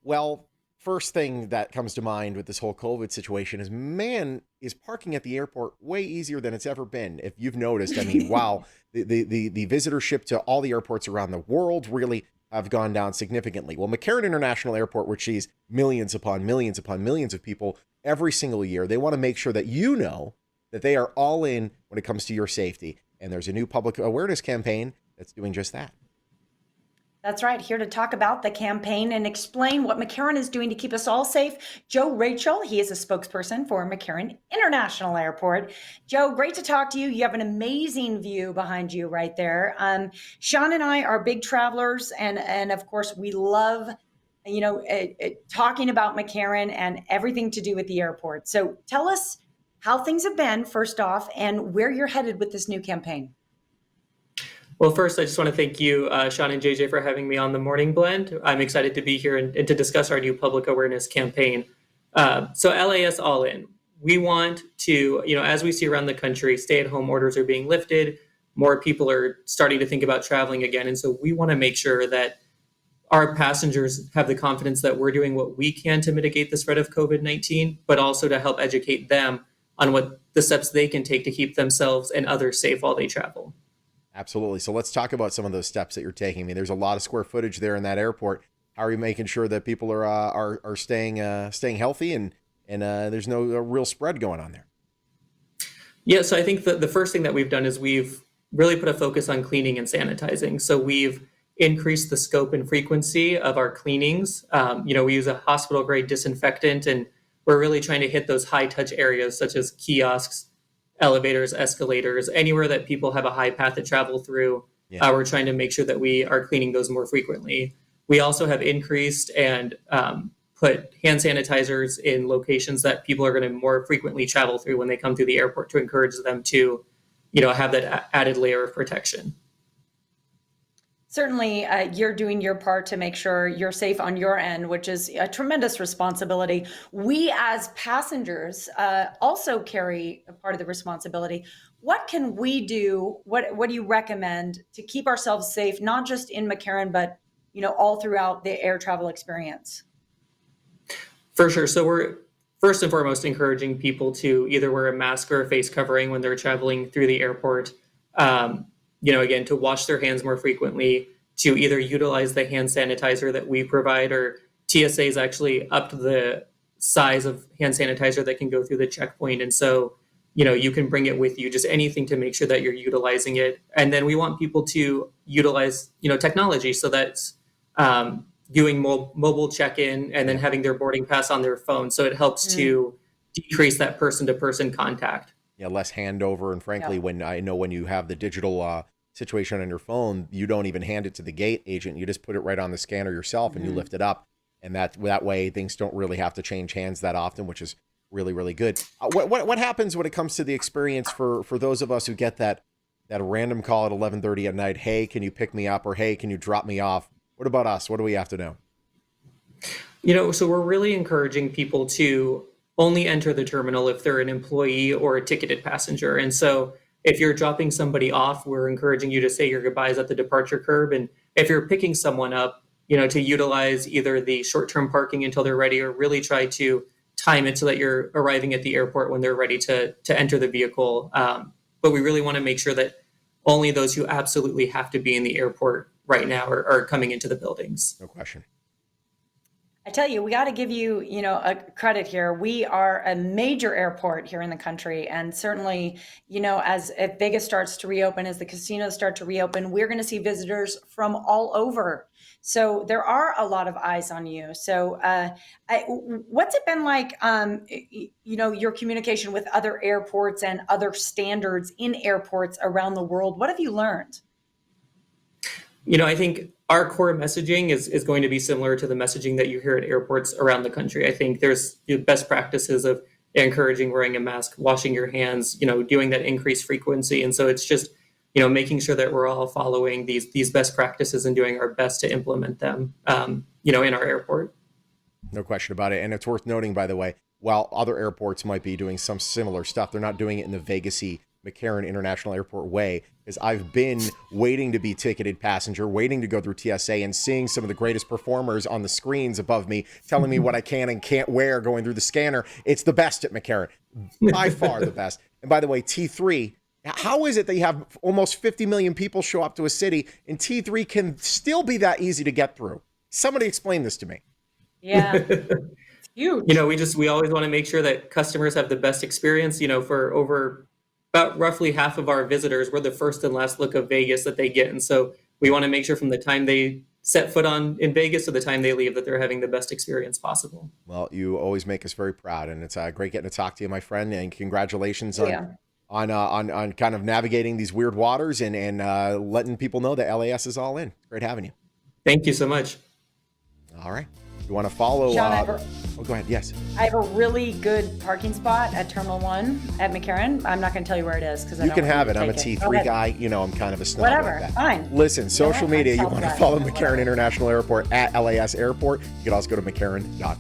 Well, first thing that comes to mind with this whole COVID situation is, man, is parking at the airport way easier than it's ever been. If you've noticed, I mean, wow, the visitorship to all the airports around the world really have gone down significantly. Well, McCarran International Airport, which sees millions upon millions upon millions of people every single year, they want to make sure that you know that they are all in when it comes to your safety. And there's a new public awareness campaign that's doing just that. That's right. Here to talk about the campaign and explain what McCarran is doing to keep us all safe. Joe Rachel, he is a spokesperson for McCarran International Airport. Joe, great to talk to you. You have an amazing view behind you right there. Sean and I are big travelers, and of course, we love talking about McCarran and everything to do with the airport. So tell us how things have been, first off, and where you're headed with this new campaign. Well, first, I just want to thank you, Sean and JJ, for having me on the Morning Blend. I'm excited to be here and to discuss our new public awareness campaign. So LAS All In. We want to, as we see around the country, stay-at-home orders are being lifted. More people are starting to think about traveling again. And so we want to make sure that our passengers have the confidence that we're doing what we can to mitigate the spread of COVID-19, but also to help educate them on what the steps they can take to keep themselves and others safe while they travel. Absolutely. So let's talk about some of those steps that you're taking. I mean, there's a lot of square footage there in that airport. How are you making sure that people are staying healthy and there's no real spread going on there? Yeah, so I think the first thing that we've done is we've really put a focus on cleaning and sanitizing. So we've increased the scope and frequency of our cleanings. We use a hospital grade disinfectant, and we're really trying to hit those high touch areas such as kiosks, elevators, escalators, anywhere that people have a high path to travel through. Yeah. We're trying to make sure that we are cleaning those more frequently. We also have increased and put hand sanitizers in locations that people are going to more frequently travel through when they come through the airport to encourage them to, have that added layer of protection. Certainly, you're doing your part to make sure you're safe on your end, which is a tremendous responsibility. We as passengers also carry a part of the responsibility. What can we do? What do you recommend to keep ourselves safe, not just in McCarran, but all throughout the air travel experience? For sure. So we're first and foremost encouraging people to either wear a mask or a face covering when they're traveling through the airport. Again, to wash their hands more frequently, to either utilize the hand sanitizer that we provide, or TSA is actually upped the size of hand sanitizer that can go through the checkpoint. And so, you can bring it with you, just anything to make sure that you're utilizing it. And then we want people to utilize, technology. So that's doing mobile check-in and then having their boarding pass on their phone. So it helps to decrease that person-to-person contact. Yeah, less handover. And frankly, when you have the digital situation on your phone, you don't even hand it to the gate agent. You just put it right on the scanner yourself and you lift it up. And that way things don't really have to change hands that often, which is really, really good. What happens when it comes to the experience for those of us who get that random call at 11:30 at night? Hey, can you pick me up? Or hey, can you drop me off? What about us? What do we have to know? So we're really encouraging people to only enter the terminal if they're an employee or a ticketed passenger. And so if you're dropping somebody off, we're encouraging you to say your goodbyes at the departure curb. And if you're picking someone up, to utilize either the short-term parking until they're ready, or really try to time it so that you're arriving at the airport when they're ready to enter the vehicle. But we really want to make sure that only those who absolutely have to be in the airport right now are coming into the buildings. No question. I tell you, we got to give you, a credit here. We are a major airport here in the country, and certainly, as Vegas starts to reopen, as the casinos start to reopen, we're going to see visitors from all over. So there are a lot of eyes on you. So, what's it been like? Your communication with other airports and other standards in airports around the world. What have you learned? I think our core messaging is going to be similar to the messaging that you hear at airports around the country. I think there's best practices of encouraging wearing a mask, washing your hands, doing that increased frequency. And so it's just, making sure that we're all following these best practices and doing our best to implement them, in our airport. No question about it. And it's worth noting, by the way, while other airports might be doing some similar stuff, they're not doing it in the Vegas-y McCarran International Airport way, is I've been waiting to be ticketed passenger, waiting to go through TSA, and seeing some of the greatest performers on the screens above me telling me what I can and can't wear going through the scanner. It's the best at McCarran, by far the best. And by the way, T3, how is it that you have almost 50 million people show up to a city and T3 can still be that easy to get through? Somebody explain this to me. Yeah. Huge. We always want to make sure that customers have the best experience. For over about roughly half of our visitors, we're the first and last look of Vegas that they get. And so we want to make sure from the time they set foot in Vegas to the time they leave that they're having the best experience possible. Well, you always make us very proud, and it's great getting to talk to you, my friend, and congratulations on kind of navigating these weird waters and letting people know that LAS is all in. Great having you. Thank you so much. All right. You want to follow? Sean, go ahead. Yes. I have a really good parking spot at Terminal 1 at McCarran. I'm not going to tell you where it is because you can have it. I'm a T3 guy. I'm kind of a snob. Whatever. Like that. Fine. Listen, social media, you want to follow McCarran Whatever. International Airport at LAS Airport. You can also go to McCarran.com.